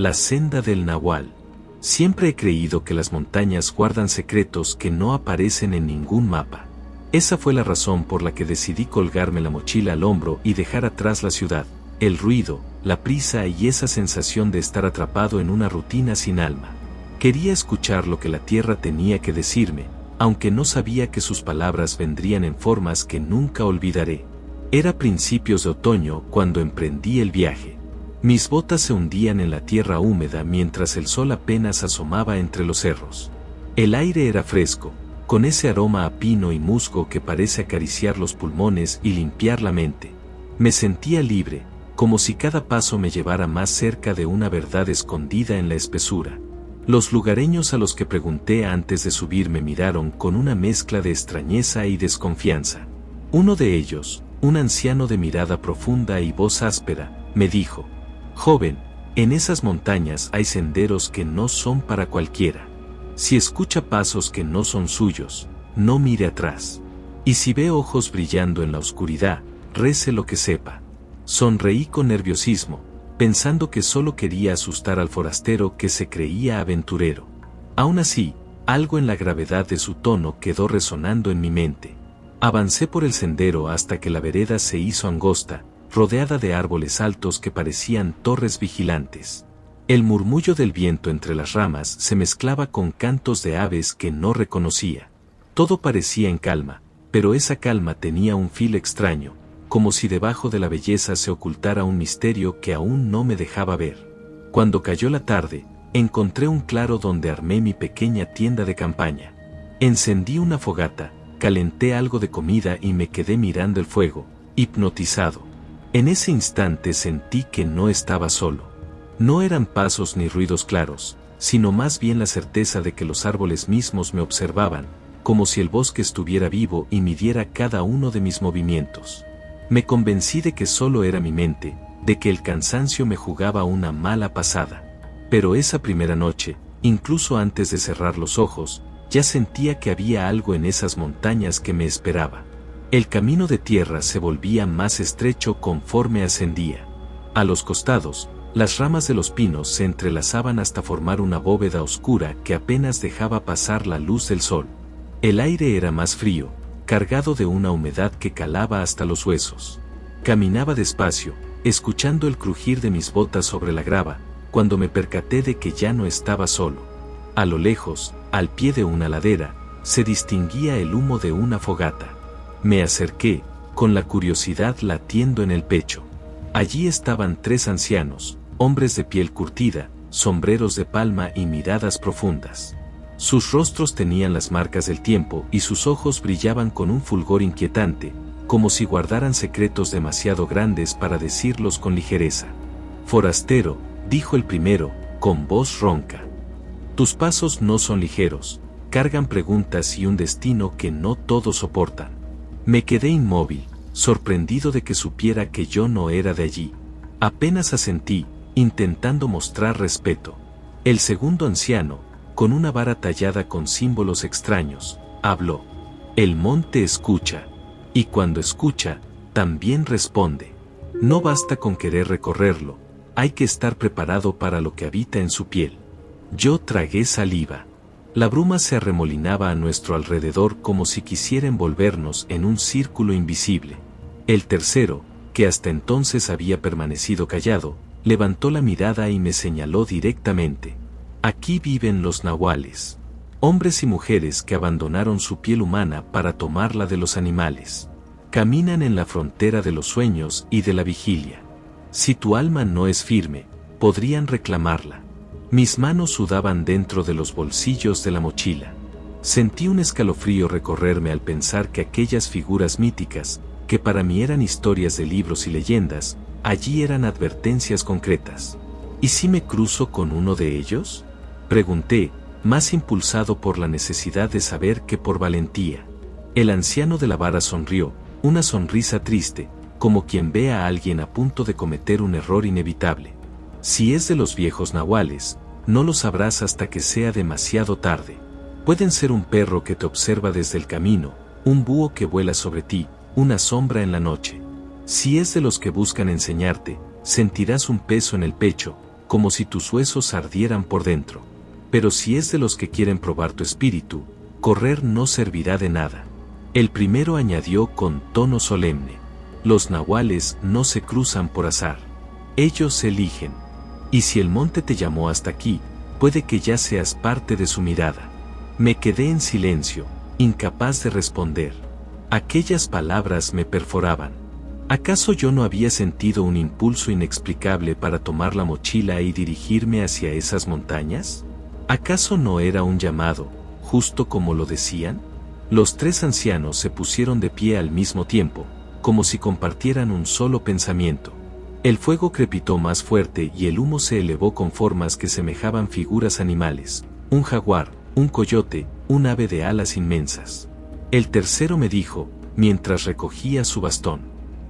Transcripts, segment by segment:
La senda del Nahual. Siempre he creído que las montañas guardan secretos que no aparecen en ningún mapa. Esa fue la razón por la que decidí colgarme la mochila al hombro y dejar atrás la ciudad, el ruido, la prisa y esa sensación de estar atrapado en una rutina sin alma. Quería escuchar lo que la tierra tenía que decirme, aunque no sabía que sus palabras vendrían en formas que nunca olvidaré. Era principios de otoño cuando emprendí el viaje. Mis botas se hundían en la tierra húmeda mientras el sol apenas asomaba entre los cerros. El aire era fresco, con ese aroma a pino y musgo que parece acariciar los pulmones y limpiar la mente. Me sentía libre, como si cada paso me llevara más cerca de una verdad escondida en la espesura. Los lugareños a los que pregunté antes de subir me miraron con una mezcla de extrañeza y desconfianza. Uno de ellos, un anciano de mirada profunda y voz áspera, me dijo: «Joven, en esas montañas hay senderos que no son para cualquiera. Si escucha pasos que no son suyos, no mire atrás. Y si ve ojos brillando en la oscuridad, rece lo que sepa». Sonreí con nerviosismo, pensando que solo quería asustar al forastero que se creía aventurero. Aún así, algo en la gravedad de su tono quedó resonando en mi mente. Avancé por el sendero hasta que la vereda se hizo angosta, rodeada de árboles altos que parecían torres vigilantes. El murmullo del viento entre las ramas se mezclaba con cantos de aves que no reconocía. Todo parecía en calma, pero esa calma tenía un filo extraño, como si debajo de la belleza se ocultara un misterio que aún no me dejaba ver. Cuando cayó la tarde, encontré un claro donde armé mi pequeña tienda de campaña. Encendí una fogata, calenté algo de comida y me quedé mirando el fuego, hipnotizado. En ese instante sentí que no estaba solo. No eran pasos ni ruidos claros, sino más bien la certeza de que los árboles mismos me observaban, como si el bosque estuviera vivo y midiera cada uno de mis movimientos. Me convencí de que solo era mi mente, de que el cansancio me jugaba una mala pasada. Pero esa primera noche, incluso antes de cerrar los ojos, ya sentía que había algo en esas montañas que me esperaba. El camino de tierra se volvía más estrecho conforme ascendía. A los costados, las ramas de los pinos se entrelazaban hasta formar una bóveda oscura que apenas dejaba pasar la luz del sol. El aire era más frío, cargado de una humedad que calaba hasta los huesos. Caminaba despacio, escuchando el crujir de mis botas sobre la grava, cuando me percaté de que ya no estaba solo. A lo lejos, al pie de una ladera, se distinguía el humo de una fogata. Me acerqué, con la curiosidad latiendo en el pecho. Allí estaban 3 ancianos, hombres de piel curtida, sombreros de palma y miradas profundas. Sus rostros tenían las marcas del tiempo y sus ojos brillaban con un fulgor inquietante, como si guardaran secretos demasiado grandes para decirlos con ligereza. «Forastero», dijo el primero, con voz ronca. «Tus pasos no son ligeros, cargan preguntas y un destino que no todos soportan». Me quedé inmóvil, sorprendido de que supiera que yo no era de allí. Apenas asentí, intentando mostrar respeto. El segundo anciano, con una vara tallada con símbolos extraños, habló. «El monte escucha, y cuando escucha, también responde. No basta con querer recorrerlo, hay que estar preparado para lo que habita en su piel». Yo tragué saliva. La bruma se arremolinaba a nuestro alrededor como si quisiera envolvernos en un círculo invisible. El tercero, que hasta entonces había permanecido callado, levantó la mirada y me señaló directamente. «Aquí viven los nahuales. Hombres y mujeres que abandonaron su piel humana para tomar la de los animales. Caminan en la frontera de los sueños y de la vigilia. Si tu alma no es firme, podrían reclamarla». Mis manos sudaban dentro de los bolsillos de la mochila. Sentí un escalofrío recorrerme al pensar que aquellas figuras míticas, que para mí eran historias de libros y leyendas, allí eran advertencias concretas. ¿Y si me cruzo con uno de ellos?, pregunté, más impulsado por la necesidad de saber que por valentía. El anciano de la vara sonrió, una sonrisa triste, como quien ve a alguien a punto de cometer un error inevitable. Si es de los viejos nahuales, no lo sabrás hasta que sea demasiado tarde. Pueden ser un perro que te observa desde el camino, un búho que vuela sobre ti, una sombra en la noche. Si es de los que buscan enseñarte, sentirás un peso en el pecho, como si tus huesos ardieran por dentro. Pero si es de los que quieren probar tu espíritu, correr no servirá de nada. El primero añadió con tono solemne: los nahuales no se cruzan por azar. Ellos se eligen. Y si el monte te llamó hasta aquí, puede que ya seas parte de su mirada. Me quedé en silencio, incapaz de responder. Aquellas palabras me perforaban. ¿Acaso yo no había sentido un impulso inexplicable para tomar la mochila y dirigirme hacia esas montañas? ¿Acaso no era un llamado, justo como lo decían? Los tres ancianos se pusieron de pie al mismo tiempo, como si compartieran un solo pensamiento. El fuego crepitó más fuerte y el humo se elevó con formas que semejaban figuras animales: un jaguar, un coyote, un ave de alas inmensas. El tercero me dijo, mientras recogía su bastón: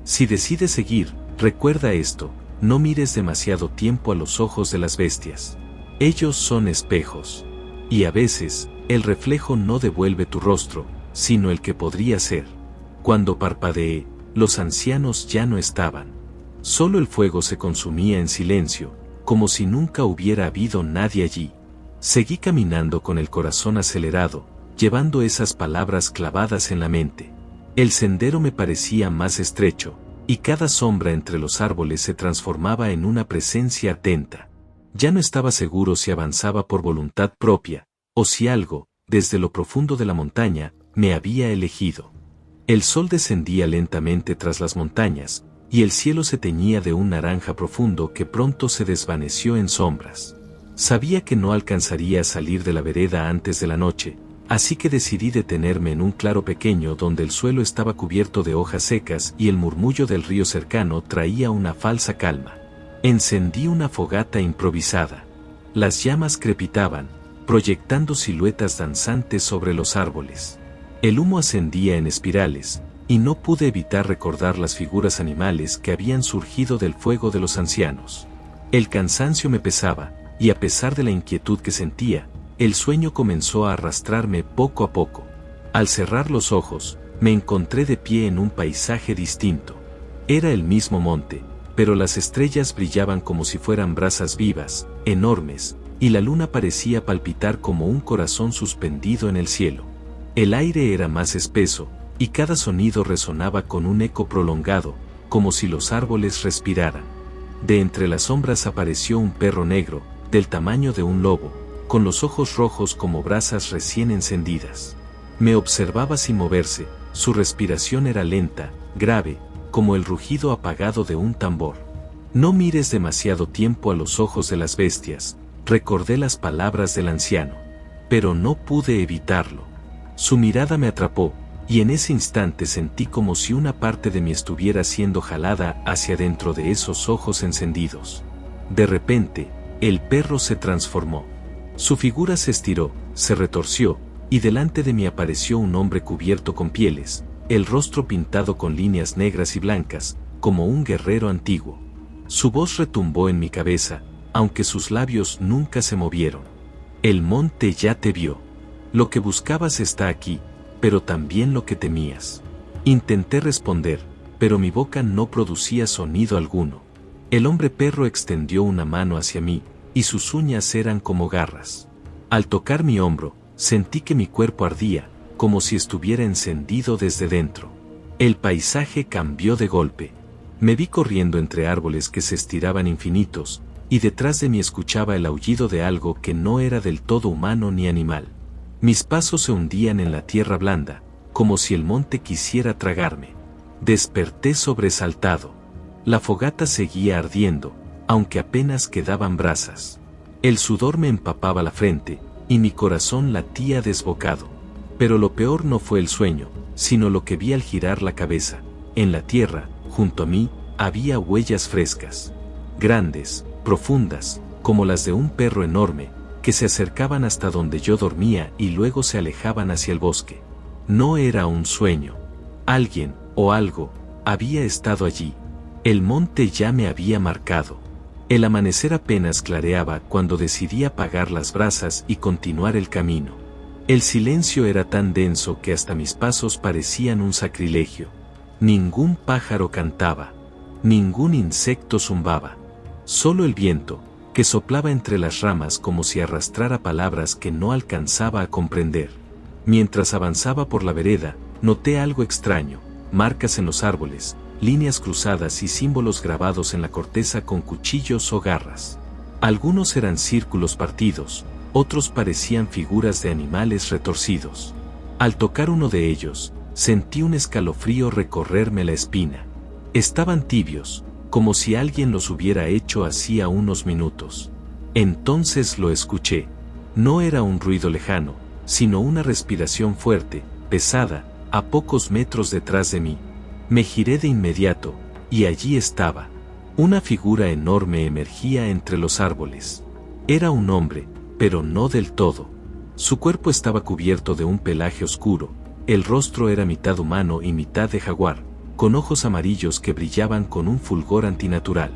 si decides seguir, recuerda esto: no mires demasiado tiempo a los ojos de las bestias. Ellos son espejos. Y a veces, el reflejo no devuelve tu rostro, sino el que podría ser. Cuando parpadeé, los ancianos ya no estaban. Solo el fuego se consumía en silencio, como si nunca hubiera habido nadie allí. Seguí caminando con el corazón acelerado, llevando esas palabras clavadas en la mente. El sendero me parecía más estrecho, y cada sombra entre los árboles se transformaba en una presencia atenta. Ya no estaba seguro si avanzaba por voluntad propia, o si algo, desde lo profundo de la montaña, me había elegido. El sol descendía lentamente tras las montañas, y el cielo se teñía de un naranja profundo que pronto se desvaneció en sombras. Sabía que no alcanzaría a salir de la vereda antes de la noche, así que decidí detenerme en un claro pequeño donde el suelo estaba cubierto de hojas secas y el murmullo del río cercano traía una falsa calma. Encendí una fogata improvisada. Las llamas crepitaban, proyectando siluetas danzantes sobre los árboles. El humo ascendía en espirales, y no pude evitar recordar las figuras animales que habían surgido del fuego de los ancianos. El cansancio me pesaba, y a pesar de la inquietud que sentía, el sueño comenzó a arrastrarme poco a poco. Al cerrar los ojos, me encontré de pie en un paisaje distinto. Era el mismo monte, pero las estrellas brillaban como si fueran brasas vivas, enormes, y la luna parecía palpitar como un corazón suspendido en el cielo. El aire era más espeso, y cada sonido resonaba con un eco prolongado, como si los árboles respiraran. De entre las sombras apareció un perro negro, del tamaño de un lobo, con los ojos rojos como brasas recién encendidas. Me observaba sin moverse, su respiración era lenta, grave, como el rugido apagado de un tambor. No mires demasiado tiempo a los ojos de las bestias, recordé las palabras del anciano. Pero no pude evitarlo. Su mirada me atrapó, y en ese instante sentí como si una parte de mí estuviera siendo jalada hacia dentro de esos ojos encendidos. De repente, el perro se transformó. Su figura se estiró, se retorció, y delante de mí apareció un hombre cubierto con pieles, el rostro pintado con líneas negras y blancas, como un guerrero antiguo. Su voz retumbó en mi cabeza, aunque sus labios nunca se movieron. El monte ya te vio. Lo que buscabas está aquí, pero también lo que temías. Intenté responder, pero mi boca no producía sonido alguno. El hombre perro extendió una mano hacia mí, y sus uñas eran como garras. Al tocar mi hombro, sentí que mi cuerpo ardía, como si estuviera encendido desde dentro. El paisaje cambió de golpe. Me vi corriendo entre árboles que se estiraban infinitos, y detrás de mí escuchaba el aullido de algo que no era del todo humano ni animal. Mis pasos se hundían en la tierra blanda, como si el monte quisiera tragarme. Desperté sobresaltado. La fogata seguía ardiendo, aunque apenas quedaban brasas. El sudor me empapaba la frente, y mi corazón latía desbocado. Pero lo peor no fue el sueño, sino lo que vi al girar la cabeza. En la tierra, junto a mí, había huellas frescas. Grandes, profundas, como las de un perro enorme, que se acercaban hasta donde yo dormía y luego se alejaban hacia el bosque. No era un sueño. Alguien, o algo, había estado allí. El monte ya me había marcado. El amanecer apenas clareaba cuando decidí apagar las brasas y continuar el camino. El silencio era tan denso que hasta mis pasos parecían un sacrilegio. Ningún pájaro cantaba. Ningún insecto zumbaba. Solo el viento, que soplaba entre las ramas como si arrastrara palabras que no alcanzaba a comprender. Mientras avanzaba por la vereda, noté algo extraño, marcas en los árboles, líneas cruzadas y símbolos grabados en la corteza con cuchillos o garras. Algunos eran círculos partidos, otros parecían figuras de animales retorcidos. Al tocar uno de ellos, sentí un escalofrío recorrerme la espina. Estaban tibios, como si alguien los hubiera hecho hacía unos minutos. Entonces lo escuché. No era un ruido lejano, sino una respiración fuerte, pesada, a pocos metros detrás de mí. Me giré de inmediato, y allí estaba. Una figura enorme emergía entre los árboles. Era un hombre, pero no del todo. Su cuerpo estaba cubierto de un pelaje oscuro, el rostro era mitad humano y mitad de jaguar, con ojos amarillos que brillaban con un fulgor antinatural.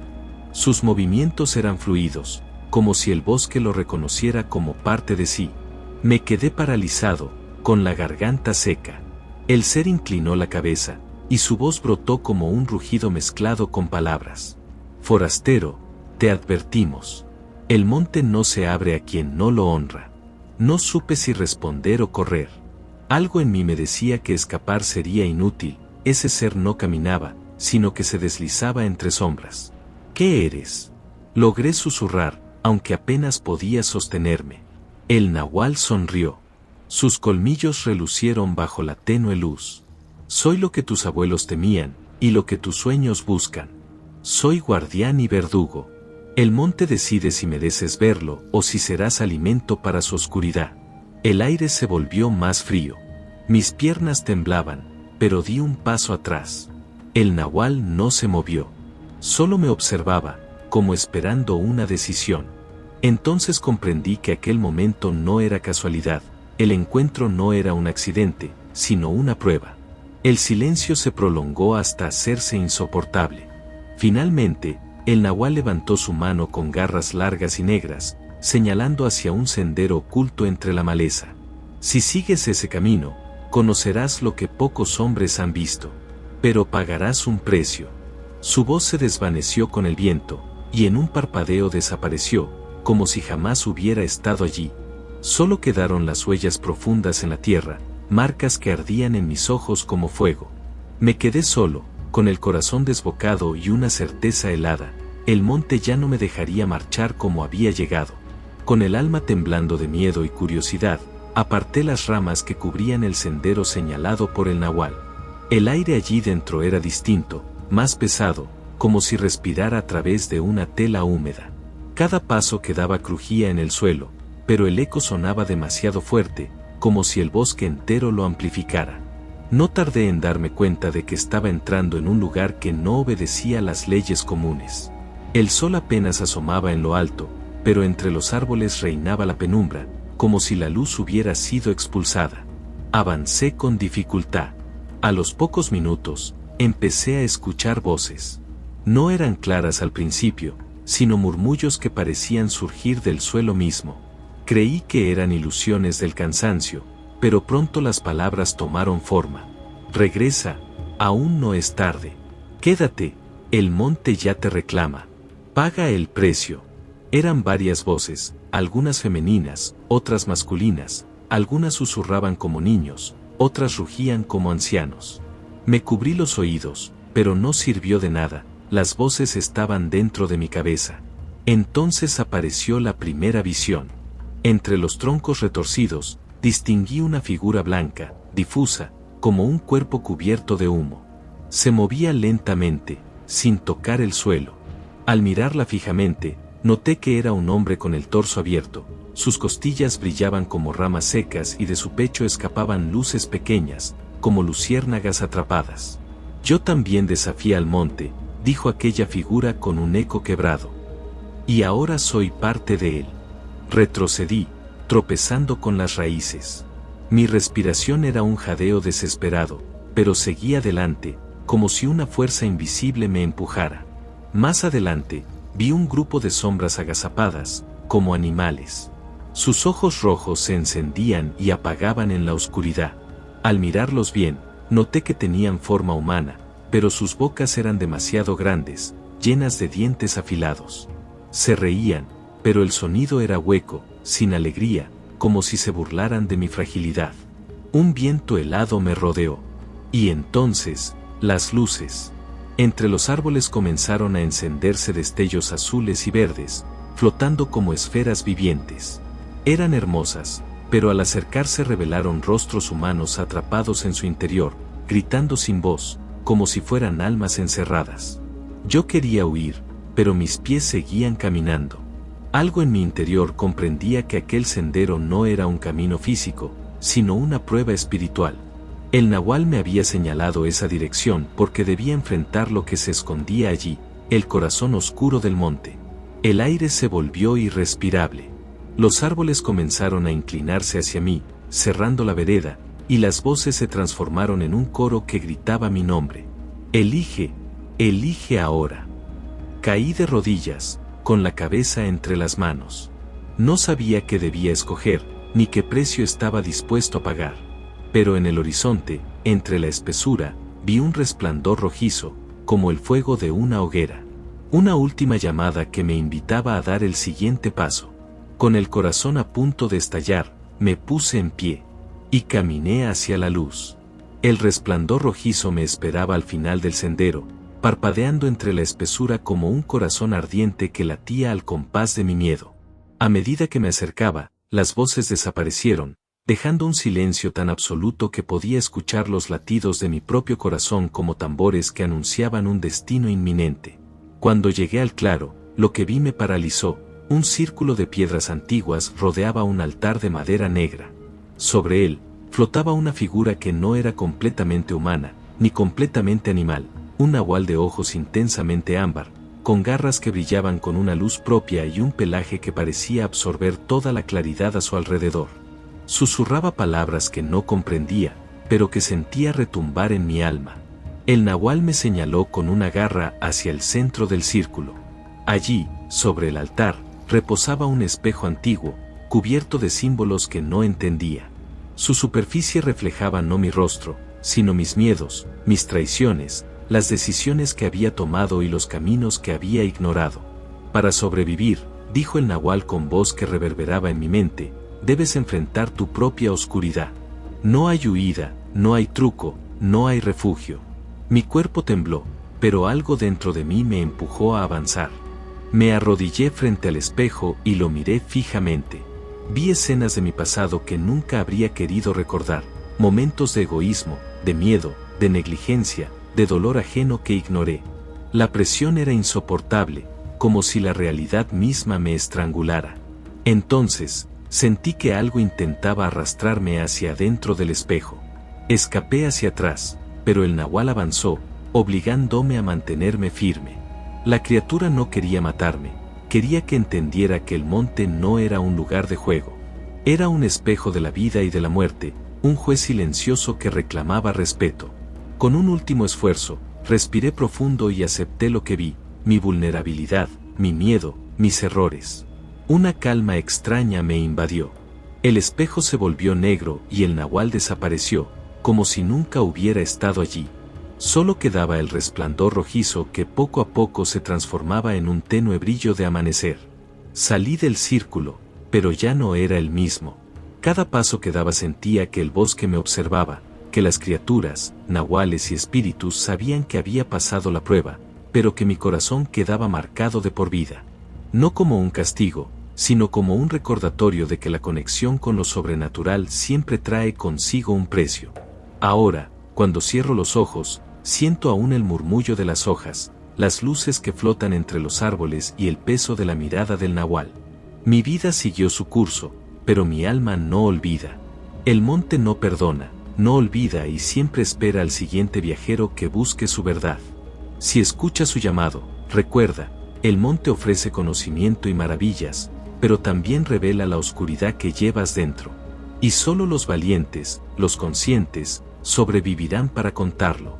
Sus movimientos eran fluidos, como si el bosque lo reconociera como parte de sí. Me quedé paralizado, con la garganta seca. El ser inclinó la cabeza, y su voz brotó como un rugido mezclado con palabras. Forastero, te advertimos. El monte no se abre a quien no lo honra. No supe si responder o correr. Algo en mí me decía que escapar sería inútil. Ese ser no caminaba, sino que se deslizaba entre sombras. ¿Qué eres? Logré susurrar, aunque apenas podía sostenerme. El nahual sonrió. Sus colmillos relucieron bajo la tenue luz. Soy lo que tus abuelos temían, y lo que tus sueños buscan. Soy guardián y verdugo. El monte decide si mereces verlo o si serás alimento para su oscuridad. El aire se volvió más frío. Mis piernas temblaban, pero di un paso atrás. El nahual no se movió. Solo me observaba, como esperando una decisión. Entonces comprendí que aquel momento no era casualidad, el encuentro no era un accidente, sino una prueba. El silencio se prolongó hasta hacerse insoportable. Finalmente, el nahual levantó su mano con garras largas y negras, señalando hacia un sendero oculto entre la maleza. Si sigues ese camino, conocerás lo que pocos hombres han visto, pero pagarás un precio. Su voz se desvaneció con el viento, y en un parpadeo desapareció, como si jamás hubiera estado allí. Solo quedaron las huellas profundas en la tierra, marcas que ardían en mis ojos como fuego. Me quedé solo, con el corazón desbocado y una certeza helada. El monte ya no me dejaría marchar como había llegado. Con el alma temblando de miedo y curiosidad, aparté las ramas que cubrían el sendero señalado por el nahual. El aire allí dentro era distinto, más pesado, como si respirara a través de una tela húmeda. Cada paso que daba crujía en el suelo, pero el eco sonaba demasiado fuerte, como si el bosque entero lo amplificara. No tardé en darme cuenta de que estaba entrando en un lugar que no obedecía las leyes comunes. El sol apenas asomaba en lo alto, pero entre los árboles reinaba la penumbra, como si la luz hubiera sido expulsada. Avancé con dificultad. A los pocos minutos, empecé a escuchar voces. No eran claras al principio, sino murmullos que parecían surgir del suelo mismo. Creí que eran ilusiones del cansancio, pero pronto las palabras tomaron forma. Regresa, aún no es tarde. Quédate, el monte ya te reclama. Paga el precio. Eran varias voces, algunas femeninas, otras masculinas, algunas susurraban como niños, otras rugían como ancianos. Me cubrí los oídos, pero no sirvió de nada, las voces estaban dentro de mi cabeza. Entonces apareció la primera visión. Entre los troncos retorcidos, distinguí una figura blanca, difusa, como un cuerpo cubierto de humo. Se movía lentamente, sin tocar el suelo. Al mirarla fijamente, noté que era un hombre con el torso abierto, sus costillas brillaban como ramas secas y de su pecho escapaban luces pequeñas, como luciérnagas atrapadas. Yo también desafié al monte, dijo aquella figura con un eco quebrado. Y ahora soy parte de él. Retrocedí, tropezando con las raíces. Mi respiración era un jadeo desesperado, pero seguí adelante, como si una fuerza invisible me empujara. Más adelante, vi un grupo de sombras agazapadas, como animales. Sus ojos rojos se encendían y apagaban en la oscuridad. Al mirarlos bien, noté que tenían forma humana, pero sus bocas eran demasiado grandes, llenas de dientes afilados. Se reían, pero el sonido era hueco, sin alegría, como si se burlaran de mi fragilidad. Un viento helado me rodeó. Y entonces, las luces. Entre los árboles comenzaron a encenderse destellos azules y verdes, flotando como esferas vivientes. Eran hermosas, pero al acercarse revelaron rostros humanos atrapados en su interior, gritando sin voz, como si fueran almas encerradas. Yo quería huir, pero mis pies seguían caminando. Algo en mi interior comprendía que aquel sendero no era un camino físico, sino una prueba espiritual. El nahual me había señalado esa dirección porque debía enfrentar lo que se escondía allí, el corazón oscuro del monte. El aire se volvió irrespirable. Los árboles comenzaron a inclinarse hacia mí, cerrando la vereda, y las voces se transformaron en un coro que gritaba mi nombre. Elige, elige ahora. Caí de rodillas, con la cabeza entre las manos. No sabía qué debía escoger, ni qué precio estaba dispuesto a pagar. Pero en el horizonte, entre la espesura, vi un resplandor rojizo, como el fuego de una hoguera. Una última llamada que me invitaba a dar el siguiente paso. Con el corazón a punto de estallar, me puse en pie. Y caminé hacia la luz. El resplandor rojizo me esperaba al final del sendero, parpadeando entre la espesura como un corazón ardiente que latía al compás de mi miedo. A medida que me acercaba, las voces desaparecieron, dejando un silencio tan absoluto que podía escuchar los latidos de mi propio corazón como tambores que anunciaban un destino inminente. Cuando llegué al claro, lo que vi me paralizó. Un círculo de piedras antiguas rodeaba un altar de madera negra. Sobre él, flotaba una figura que no era completamente humana, ni completamente animal, un nahual de ojos intensamente ámbar, con garras que brillaban con una luz propia y un pelaje que parecía absorber toda la claridad a su alrededor. Susurraba palabras que no comprendía, pero que sentía retumbar en mi alma. El nahual me señaló con una garra hacia el centro del círculo. Allí, sobre el altar, reposaba un espejo antiguo, cubierto de símbolos que no entendía. Su superficie reflejaba no mi rostro, sino mis miedos, mis traiciones, las decisiones que había tomado y los caminos que había ignorado. Para sobrevivir, dijo el nahual con voz que reverberaba en mi mente, debes enfrentar tu propia oscuridad. No hay huida, no hay truco, no hay refugio. Mi cuerpo tembló, pero algo dentro de mí me empujó a avanzar. Me arrodillé frente al espejo y lo miré fijamente. Vi escenas de mi pasado que nunca habría querido recordar, momentos de egoísmo, de miedo, de negligencia, de dolor ajeno que ignoré. La presión era insoportable, como si la realidad misma me estrangulara. Entonces, sentí que algo intentaba arrastrarme hacia adentro del espejo. Escapé hacia atrás, pero el nahual avanzó, obligándome a mantenerme firme. La criatura no quería matarme, quería que entendiera que el monte no era un lugar de juego. Era un espejo de la vida y de la muerte, un juez silencioso que reclamaba respeto. Con un último esfuerzo, respiré profundo y acepté lo que vi, mi vulnerabilidad, mi miedo, mis errores. Una calma extraña me invadió. El espejo se volvió negro y el nahual desapareció, como si nunca hubiera estado allí. Solo quedaba el resplandor rojizo que poco a poco se transformaba en un tenue brillo de amanecer. Salí del círculo, pero ya no era el mismo. Cada paso que daba sentía que el bosque me observaba, que las criaturas, nahuales y espíritus sabían que había pasado la prueba, pero que mi corazón quedaba marcado de por vida. No como un castigo, sino como un recordatorio de que la conexión con lo sobrenatural siempre trae consigo un precio. Ahora, cuando cierro los ojos, siento aún el murmullo de las hojas, las luces que flotan entre los árboles y el peso de la mirada del nahual. Mi vida siguió su curso, pero mi alma no olvida. El monte no perdona, no olvida y siempre espera al siguiente viajero que busque su verdad. Si escucha su llamado, recuerda, el monte ofrece conocimiento y maravillas, pero también revela la oscuridad que llevas dentro. Y solo los valientes, los conscientes, sobrevivirán para contarlo.